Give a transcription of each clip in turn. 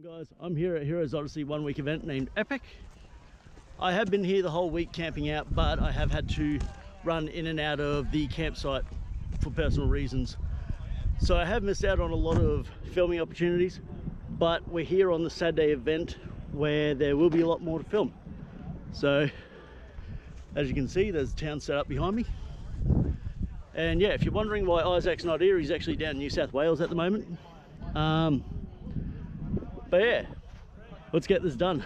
Guys, I'm here at Heroes Odyssey 1 week event named Epic. I have been here the whole week camping out, but I have had to run in and out of the campsite for personal reasons. So I have missed out on a lot of filming opportunities, but we're here on the Saturday event where there will be a lot more to film. So as you can see, there's a town set up behind me. And yeah, if you're wondering why Isaac's not here, he's actually down in New South Wales at the moment. But yeah, let's get this done.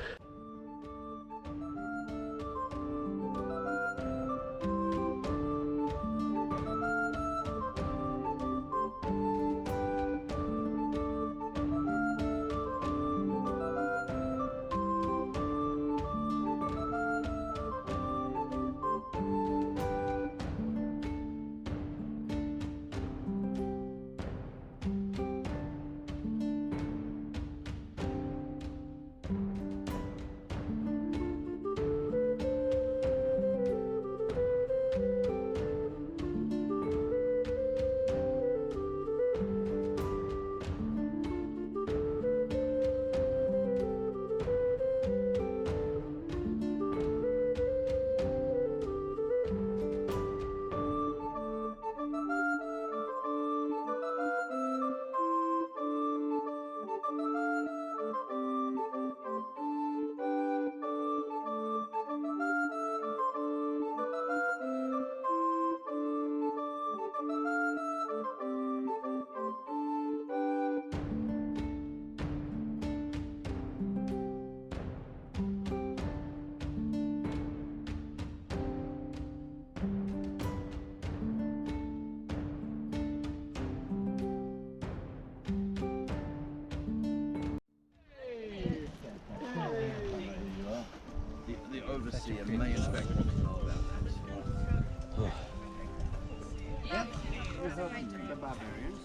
The overseer may expect me to know about that. Yeah. The barbarians.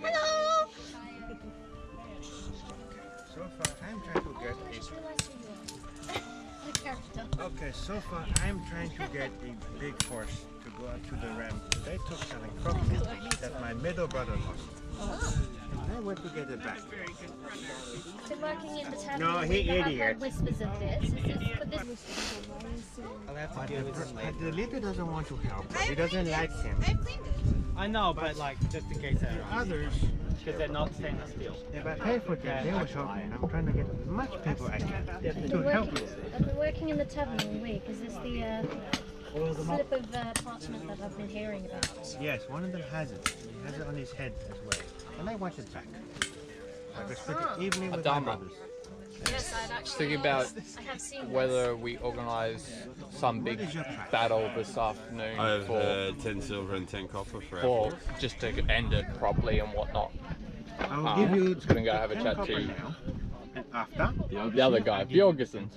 Hello! So far, I'm trying to get Okay, so far I'm trying to get a big horse to go out to the ramp. They took something from me that my middle brother lost. And I went to get it back. Been working in the tavern. No, he I've idiot. heard whispers of this. Is this for this? I'll have to deal with this later. The leader doesn't want to help. He doesn't like him. I know, but like, just in case The others, because they're not stainless steel. if I pay for them, they will help me. And I'm trying to get as much people I can to help me. I've been working in the tavern all week. Is this the slip of parchment that I've been hearing about? Yes, one of them has it. He has it on his head as well. And I want it back. I could spend the evening with my Adama. brothers. Yes, I've actually. Thinking about I have seen whether we organise some big battle this afternoon I have for 10 silver and 10 copper for for just to end it properly and whatnot. I will give you just gonna go have a 10 chat copper to now. And after, the other guy, Bjorgensen.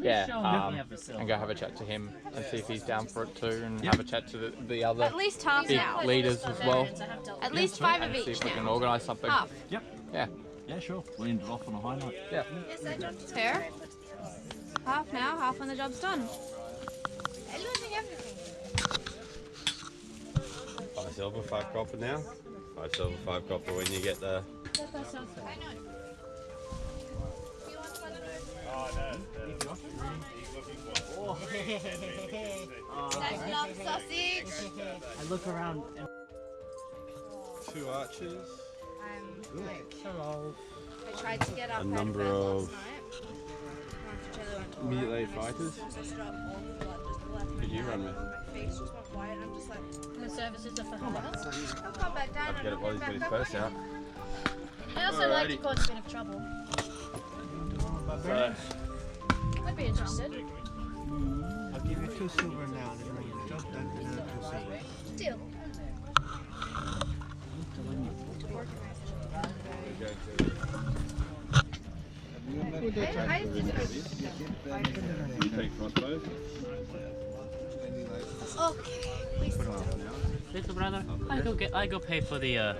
Yeah, Definitely have the and silver. go have a chat to him and see if he's down for it too, and have a chat to the other At least half big now. leaders as well, At least 5 of and see each if we can now. organise something. Half. Yep. Yeah, Yeah, sure. We'll end it off on a high note. yeah. Fair. Half now, half when the job's done. I'm losing everything. 5 silver, 5 copper now. 5 silver, 5 copper when you get there. That's not sausage. I look around and 2 archers. Hello. I tried to get up A number out of of bed last night. melee fighters. Could you run with? The services are for hire. I'll come back down. I'd get it while he's got his purse out. I also like to cause a bit of trouble. So, I'd be interested. I'll give you 2 silver now. And then when the job done, another 2 silver. Deal. take crossbows. Okay. Please. little brother, I go pay for the other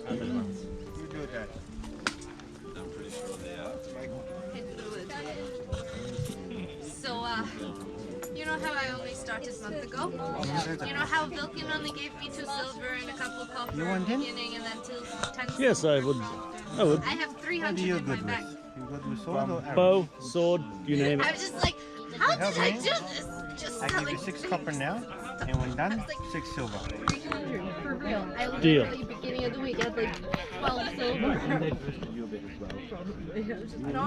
ones. You do that. I'm pretty sure they are. So, you You know how I only started a month ago? You know how Vilkin only gave me 2 silver and a couple of copper You in want the him? beginning and then 10 Yes, I would. I would. I have What 300 are you in my good bag. with? You good with sword or arrows? Bow, sword, you name I it. was just like, how Help did I me. do this? Just I give you selling 6 things. copper now, and when done, 6 silver. 300 for real. I Deal. literally beginning of the week I had like 12 silver. No.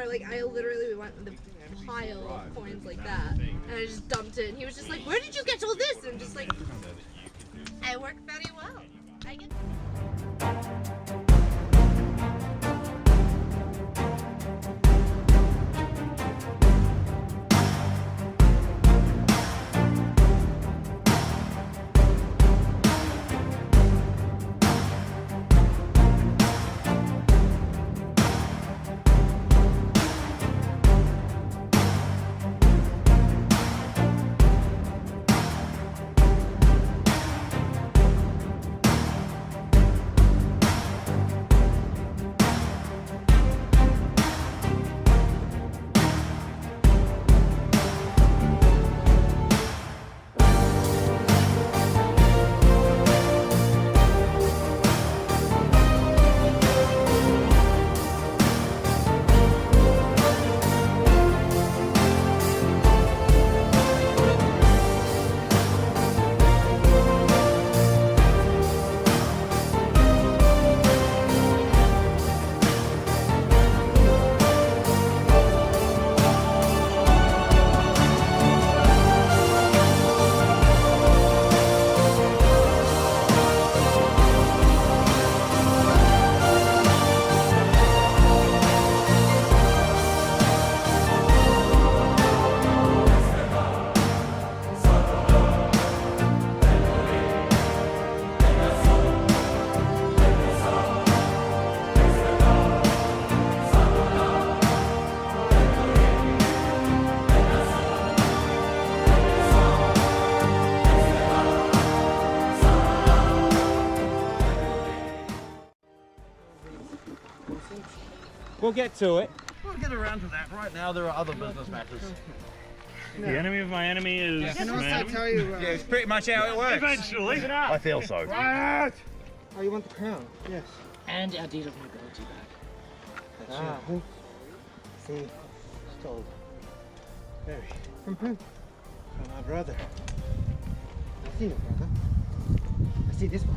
Like I literally went with a pile of coins like that, and I just dumped it. And he was just like, "Where did you get all this?" And I'm just like, "I work very well. I get." We'll get to it. We'll get around to that. Right now, there are other business matters. The enemy of my enemy is man. tell you, Yeah, it's pretty much how it works. Eventually. I feel so. Oh, you want the crown? Yes. And our deed of nobility back. That's right. See, stole. Very. From who? From my brother. I see your brother. I see this one.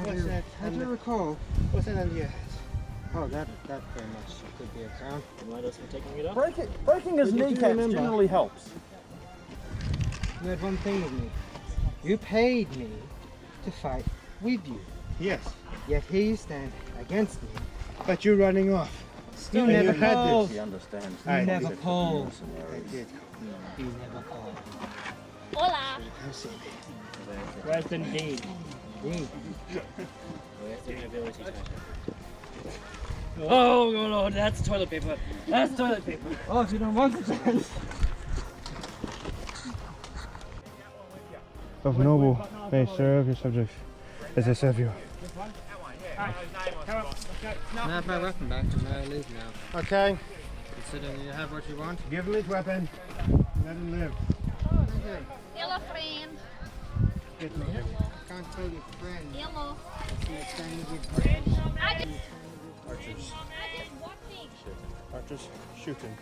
What's that? How do you recall? What's that under your hat? Oh, that very much could be a crown. Remind us for taking it up. Breaking his But you do kneecaps remember- generally helps. You had one thing with me. You paid me to fight with you. Yes. Yet here you stand against me. But you're running off. You never had He this. understands. You never called. I did. You never called. Hola. Come see me. Where's the deed? Dean. Where's the nobility title? Oh Lord, that's toilet paper. That's toilet paper. Oh, if you don't want the chance. Of noble may serve your subjects as they serve you. Now have my weapon back and may I leave now. Okay. Consider you have what you want. Give him his weapon. Let him live. Hello, friend. Get me him. Can't tell your friend. Hello. You're standing with Archers. Watching. Archers. Shooting.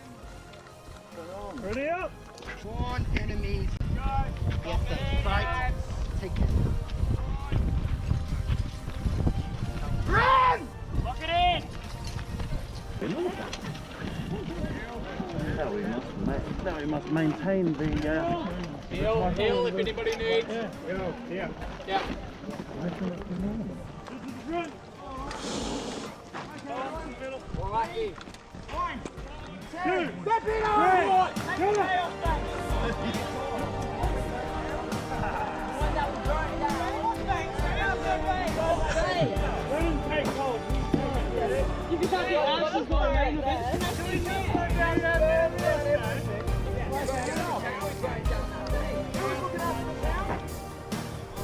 Ready up. Sworn enemies. Get the fight. Take it. Lock it in. Now we must maintain the. Heal if anybody needs. Yeah. Yeah.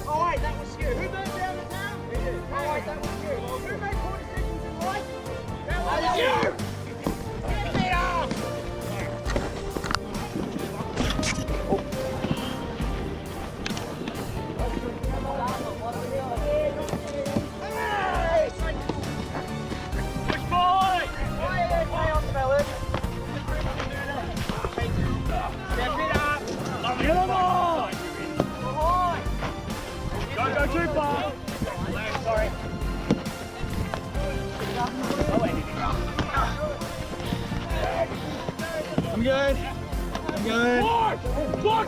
Alright, that was you. Who burned down the town? We did. Alright, that was you. Who made poor decisions in life? That was you! Get me off! Sorry. I'm good. I'm good. Forward! Forward!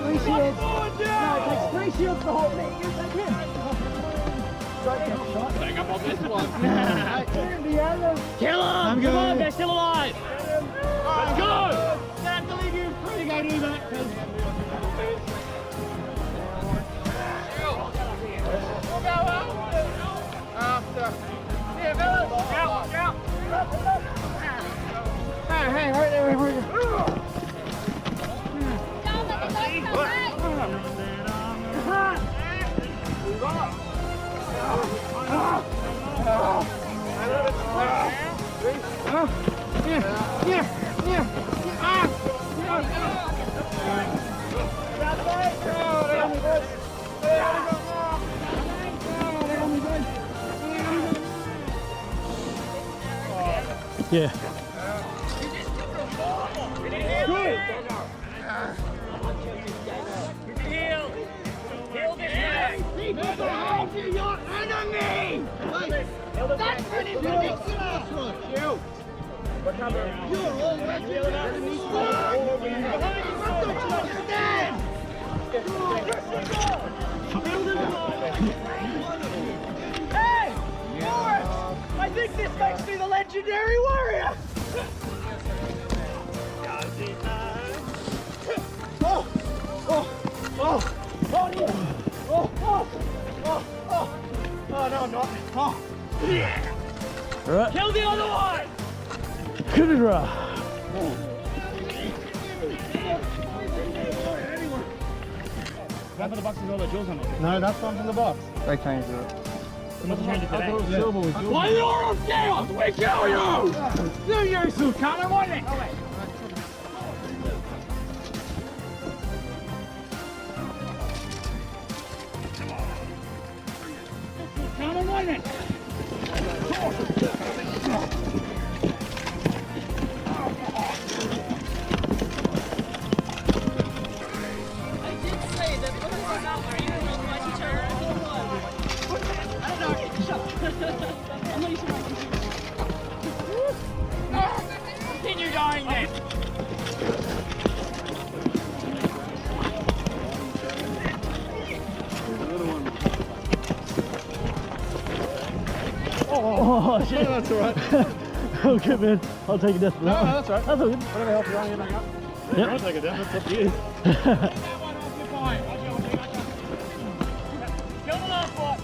Three shields. Forward down! No, it takes 3 shields to hold me. You take him. Hang up on this one. Kill him! I'm Come on, good. they're still alive! Let's go! They have to leave you free to go do that. We'll go after. Here, fellas! Out, out! Hey, right there, right there. Yeah. Heal! Heal this man! Hold your enemy! That's pretty ridiculous! You! You're all legendary! Hey! Morris! I think this makes me the legendary warrior! Oh! Oh! Oh! Oh dear! Oh! Oh! Oh! Oh! Oh no, I'm not! Oh! All right. Kill the other one! Good draw. One for the box is all the jewels on it. No, that's one from the box. They changed it. Why you're on chaos? We kill you! You use who can't avoid it! Oh, wait. Can't avoid it! Continue going then. Oh shit. That's all right. Oh good man. I'll take a death for that. No, that's all right. That's all good. Whatever helps you run, you back up. Yep. I'll take a death. That's up to you. Kill the last one.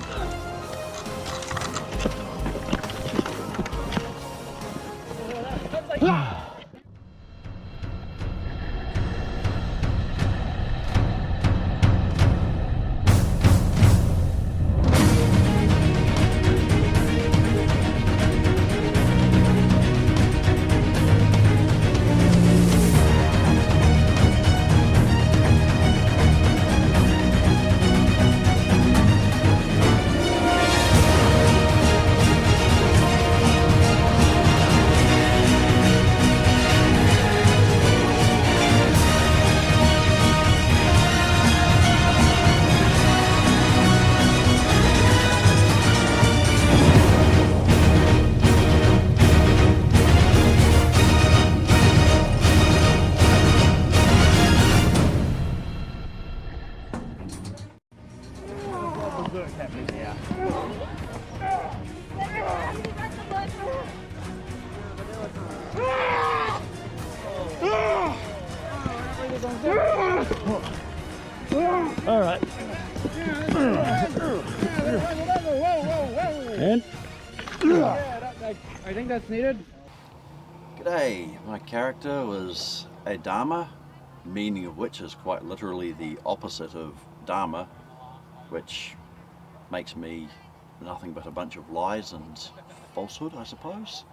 All right. And I think that's needed. G'day, my character was a Dharma, meaning of which is quite literally the opposite of Dharma, which makes me nothing but a bunch of lies and falsehood, I suppose.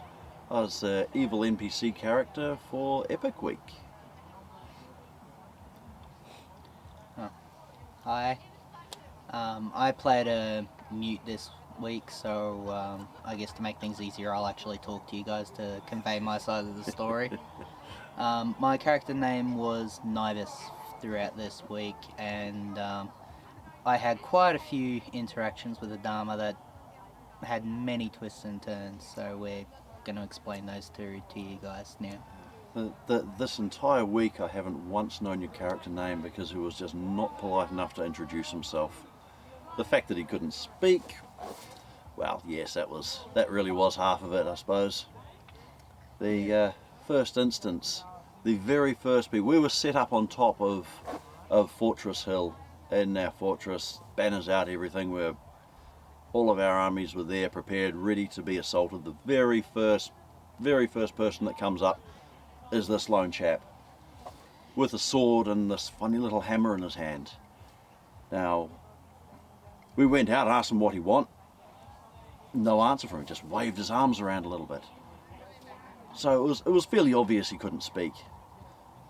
I was the evil NPC character for Epic Week. Hi. I played a mute this week, so I guess to make things easier, I'll actually talk to you guys to convey my side of the story. My character name was Nibus throughout this week, and I had quite a few interactions with the Dharma that had many twists and turns, so we're going to explain those two to you guys now. This entire week I haven't once known your character name because he was just not polite enough to introduce himself. The fact that he couldn't speak, well, yes, that really was half of it, I suppose. The first instance, the very first bit, we were set up on top of Fortress Hill in our fortress, banners out, everything. All of our armies were there, prepared, ready to be assaulted. The very first person that comes up is this lone chap with a sword and this funny little hammer in his hand. Now, we went out and asked him what he want. No answer from him, just waved his arms around a little bit. So it was fairly obvious he couldn't speak.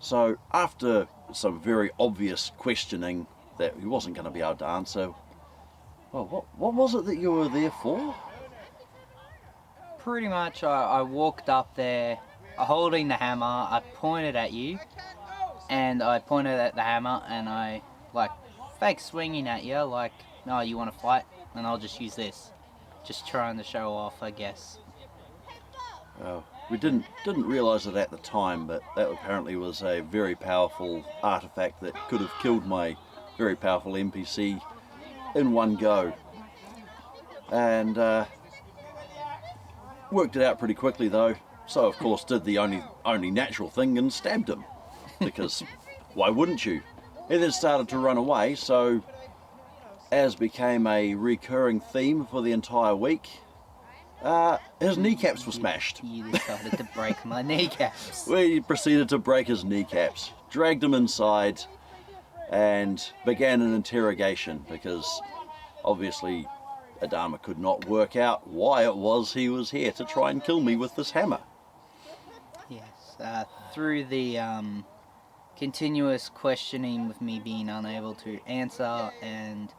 So after some very obvious questioning that he wasn't going to be able to answer, well, what was it that you were there for? Pretty much, I walked up there holding the hammer, I pointed at you, and I pointed at the hammer, and I, like, fake swinging at you, like, no, you want to fight? And I'll just use this. Just trying to show off, I guess. We didn't realise it at the time, but that apparently was a very powerful artifact that could have killed my very powerful NPC in one go. And worked it out pretty quickly though. So of course did the only natural thing and stabbed him. Because why wouldn't you? He then started to run away, so as became a recurring theme for the entire week, his kneecaps were smashed. You decided to break my kneecaps. We proceeded to break his kneecaps, dragged him inside, and began an interrogation because obviously Adama could not work out why it was he was here to try and kill me with this hammer. Yes, through the continuous questioning with me being unable to answer and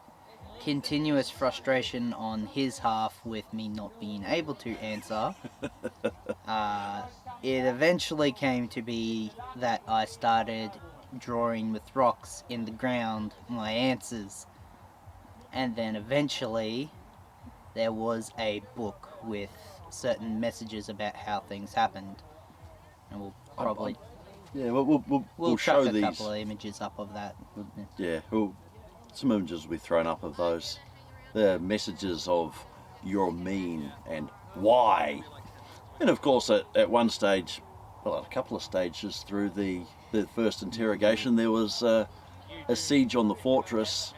continuous frustration on his half with me not being able to answer, it eventually came to be that I started drawing with rocks in the ground my answers, and then eventually there was a book with certain messages about how things happened, and we'll probably we'll chuck show a these. couple of images up of that. Yeah, some images will be thrown up of those. The messages of you're mean and why. And of course at one stage, well, a couple of stages through the first interrogation, there was a siege on the fortress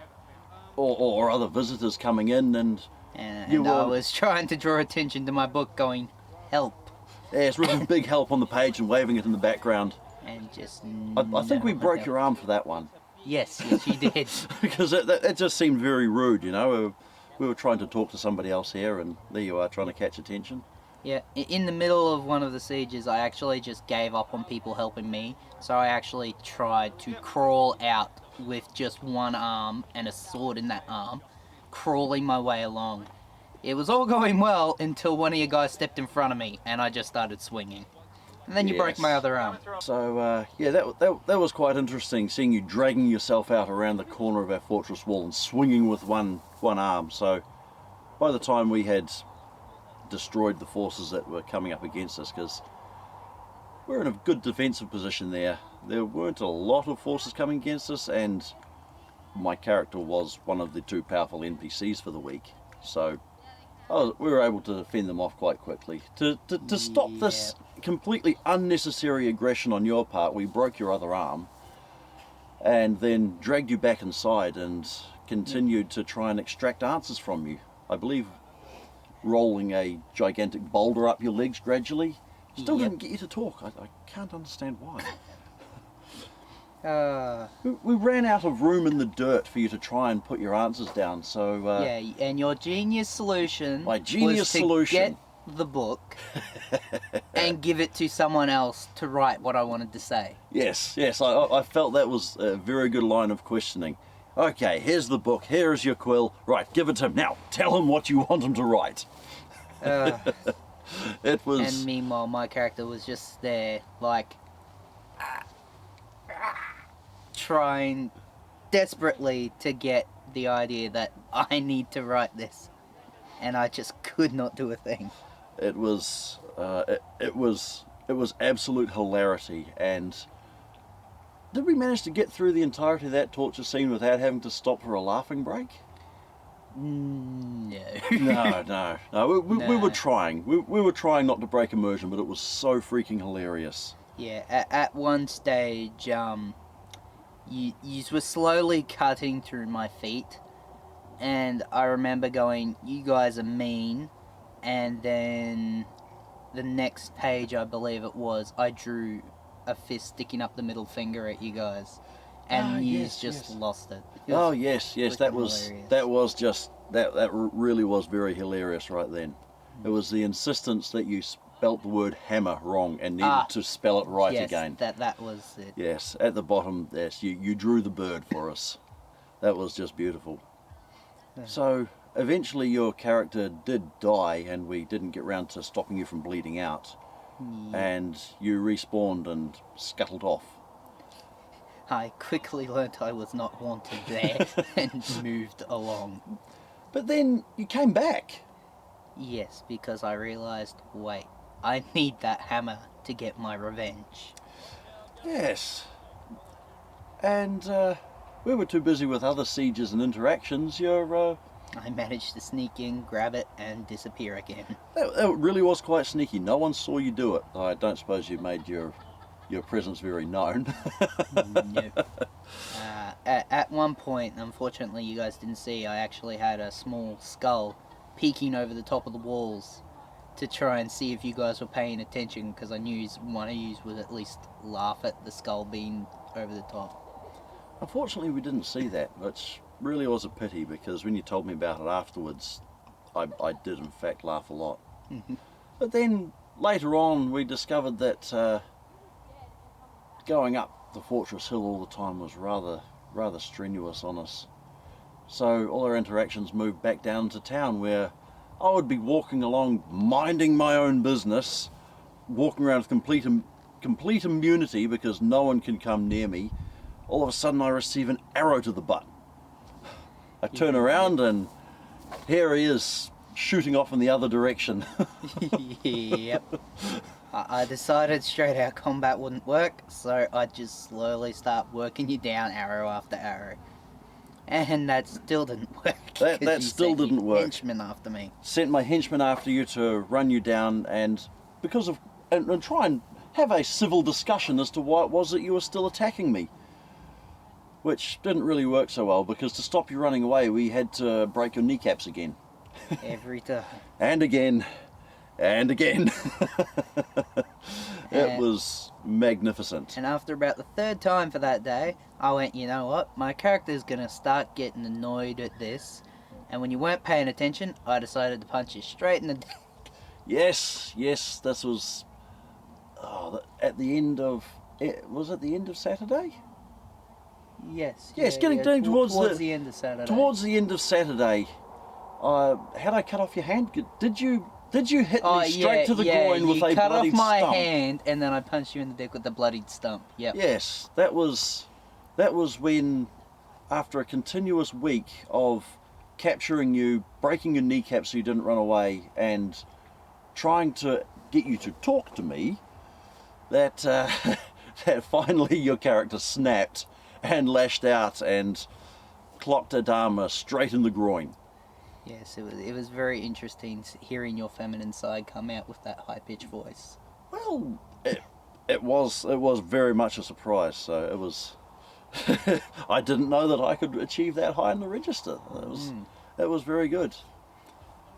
or other visitors coming in, and I was trying to draw attention to my book going, help. Yeah, it's written big help on the page and waving it in the background. And just... I think we broke your arm for that one. Yes, you did. Because it just seemed very rude, you know. We were trying to talk to somebody else here, and there you are trying to catch attention. Yeah, in the middle of one of the sieges, I actually just gave up on people helping me, so I actually tried to crawl out with just one arm and a sword in that arm, crawling my way along. It was all going well until one of you guys stepped in front of me, and I just started swinging. And then you broke my other arm. So, yeah, that was quite interesting, seeing you dragging yourself out around the corner of our fortress wall and swinging with one arm. So, by the time we had destroyed the forces that were coming up against us, because we're in a good defensive position there. There weren't a lot of forces coming against us, and my character was one of the two powerful NPCs for the week. So, we were able to fend them off quite quickly. To stop this completely unnecessary aggression on your part, we broke your other arm and then dragged you back inside and continued to try and extract answers from you. I believe rolling a gigantic boulder up your legs gradually. Still didn't get you to talk. I can't understand why. We ran out of room in the dirt for you to try and put your answers down, so... yeah, and your genius solution my genius was to solution. get the book and give it to someone else to write what I wanted to say. Yes, I felt that was a very good line of questioning. Okay, here's the book, here's your quill. Right, give it to him. Now, tell him what you want him to write. It was... And meanwhile, my character was just there, like... trying desperately to get the idea that I need to write this, and I just could not do a thing. It was absolute hilarity. And did we manage to get through the entirety of that torture scene without having to stop for a laughing break? No. No. We were trying. We were trying not to break immersion, but it was so freaking hilarious. Yeah, at one stage, you were slowly cutting through my feet, and I remember going, "You guys are mean," and then the next page, I believe it was, I drew a fist sticking up the middle finger at you guys, and you just lost it. Oh yes, that was that really was very hilarious right then. It was the insistence that you spelt the word hammer wrong and needed to spell it right again. That was it. Yes, at the bottom, yes, you drew the bird for us. That was just beautiful. So eventually your character did die, and we didn't get round to stopping you from bleeding out. And you respawned and scuttled off. I quickly learnt I was not wanted there and moved along. But then you came back. Yes, because I realised, wait, I need that hammer to get my revenge. Yes. And we were too busy with other sieges and interactions. I managed to sneak in, grab it, and disappear again. That really was quite sneaky. No one saw you do it. I don't suppose you made your presence very known. Nope. At one point, unfortunately you guys didn't see, I actually had a small skull peeking over the top of the walls to try and see if you guys were paying attention, because I knew one of you would at least laugh at the skull being over the top. Unfortunately, we didn't see that, which really was a pity, because when you told me about it afterwards, I did in fact laugh a lot. But then later on we discovered that going up the fortress hill all the time was rather strenuous on us. So all our interactions moved back down to town, where I would be walking along, minding my own business, walking around with complete immunity because no one can come near me. All of a sudden I receive an arrow to the butt. I turn around and here he is, shooting off in the other direction. Yep. I decided straight out combat wouldn't work, so I just slowly start working you down arrow after arrow. And that still didn't work. That still didn't work. Henchman after me. Sent my henchman after you to run you down, and and try and have a civil discussion as to why it was that you were still attacking me. Which didn't really work so well, because to stop you running away we had to break your kneecaps again. Every time. And again. And again. It was magnificent. And after about the third time for that day, I went, you know what, my character's gonna start getting annoyed at this. And when you weren't paying attention, I decided to punch you straight in the dick. Yes, this was at the end of, was it the end of Saturday? Yes. Yes, getting towards the end of Saturday. Towards the end of Saturday, had I cut off your hand? Did you hit me straight to the groin with a bloodied stump? You cut off my hand, and then I punched you in the dick with the bloodied stump. Yep. Yes, that was when, after a continuous week of capturing you, breaking your kneecaps so you didn't run away, and trying to get you to talk to me, that that finally your character snapped and lashed out and clocked Adama straight in the groin. Yes, it was very interesting hearing your feminine side come out with that high-pitched voice. Well, it was very much a surprise. So it was. I didn't know that I could achieve that high in the register. That was very good.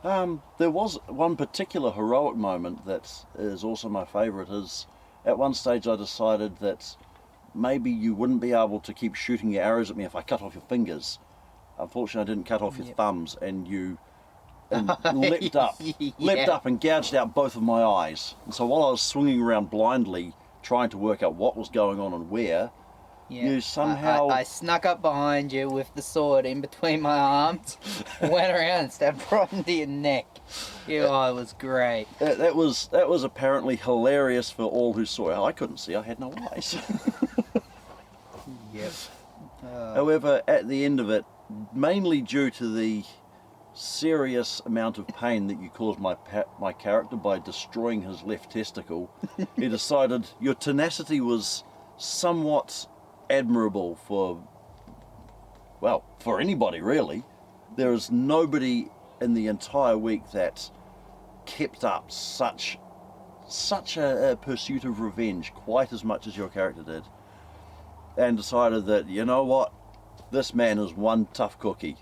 There was one particular heroic moment that is also my favourite. Is at one stage I decided that maybe you wouldn't be able to keep shooting your arrows at me if I cut off your fingers. Unfortunately, I didn't cut off your thumbs, and you leapt up and gouged out both of my eyes. And so while I was swinging around blindly, trying to work out what was going on and where, you somehow... I snuck up behind you with the sword in between my arms, went around and stabbed right into your neck. It was great. That was apparently hilarious for all who saw it. I couldn't see, I had no eyes. Yep. However, at the end of it, mainly due to the serious amount of pain that you caused my character by destroying his left testicle, he decided your tenacity was somewhat admirable for anybody really. There is nobody in the entire week that kept up such a pursuit of revenge quite as much as your character did, and decided that, you know what, this man is one tough cookie.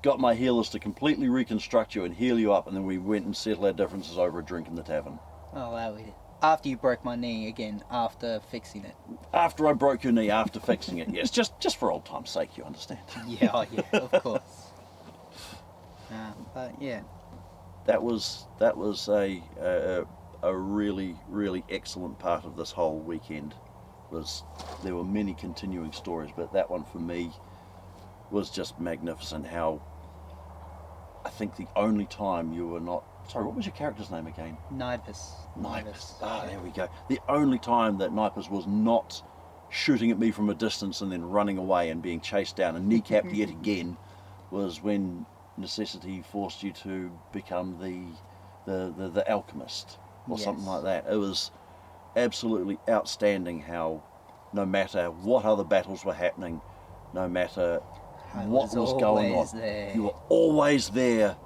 Got my healers to completely reconstruct you and heal you up, and then we went and settled our differences over a drink in the tavern. Oh, wow, we did. After you broke my knee again, after fixing it. After I broke your knee, after fixing it, yes, just for old time's sake, you understand. Yeah, oh, yeah, of course. But yeah. That was a really, really excellent part of this whole weekend. There were many continuing stories, but that one for me was just magnificent. How I think the only time you were not... Sorry, what was your character's name again? Nipus. Ah, there we go. The only time that Nipus was not shooting at me from a distance and then running away and being chased down and kneecapped yet again was when necessity forced you to become the alchemist or something like that. It was absolutely outstanding how no matter what other battles were happening, no matter what was going on, you were always there,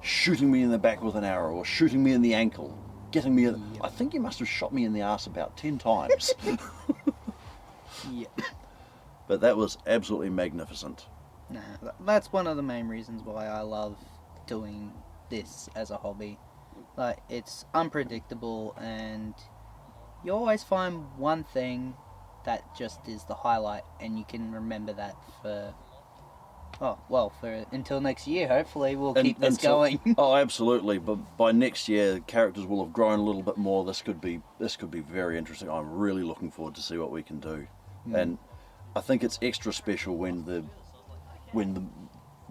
shooting me in the back with an arrow or shooting me in the ankle, getting me... I think you must have shot me in the arse about 10 times. Yeah. But that was absolutely magnificent. Nah, that's one of the main reasons why I love doing this as a hobby. Like, it's unpredictable, and you always find one thing that just is the highlight, and you can remember that for until next year. Hopefully we'll keep this going. Oh, absolutely. But by next year, characters will have grown a little bit more. This could be very interesting. I'm really looking forward to see what we can do. And I think it's extra special when the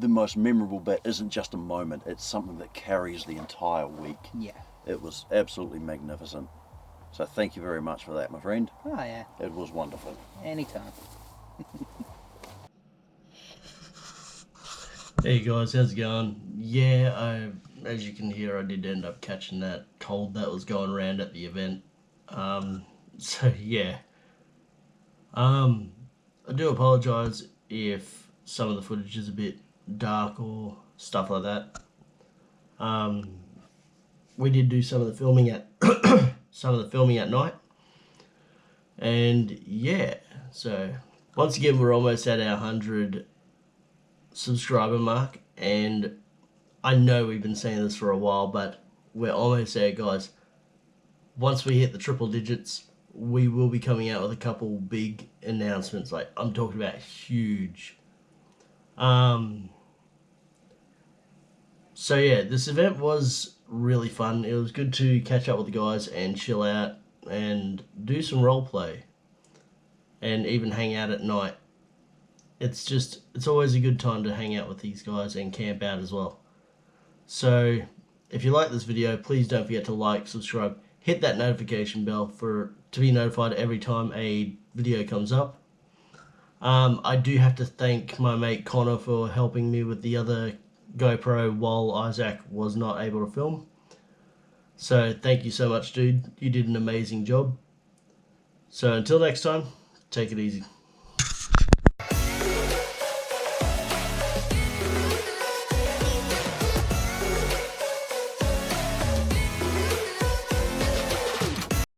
most memorable bit isn't just a moment. It's something that carries the entire week. Yeah. It was absolutely magnificent. So thank you very much for that, my friend. Oh yeah. It was wonderful. Anytime. Hey guys, how's it going? Yeah, as you can hear, I did end up catching that cold that was going around at the event. So yeah. I do apologise if some of the footage is a bit dark or stuff like that. We did do some of the filming at night. And yeah, so once again we're almost at our 100 subscriber mark, and I know we've been saying this for a while, but we're almost there, guys. Once we hit the triple digits, we will be coming out with a couple big announcements. Like, I'm talking about huge. So yeah, this event was really fun. It was good to catch up with the guys and chill out and do some role play and even hang out at night. It's always a good time to hang out with these guys and camp out as well. So if you like this video, please don't forget to like, subscribe, hit that notification bell to be notified every time a video comes up. I do have to thank my mate Connor for helping me with the other GoPro while Isaac was not able to film. So thank you so much, dude. You did an amazing job. So until next time, take it easy.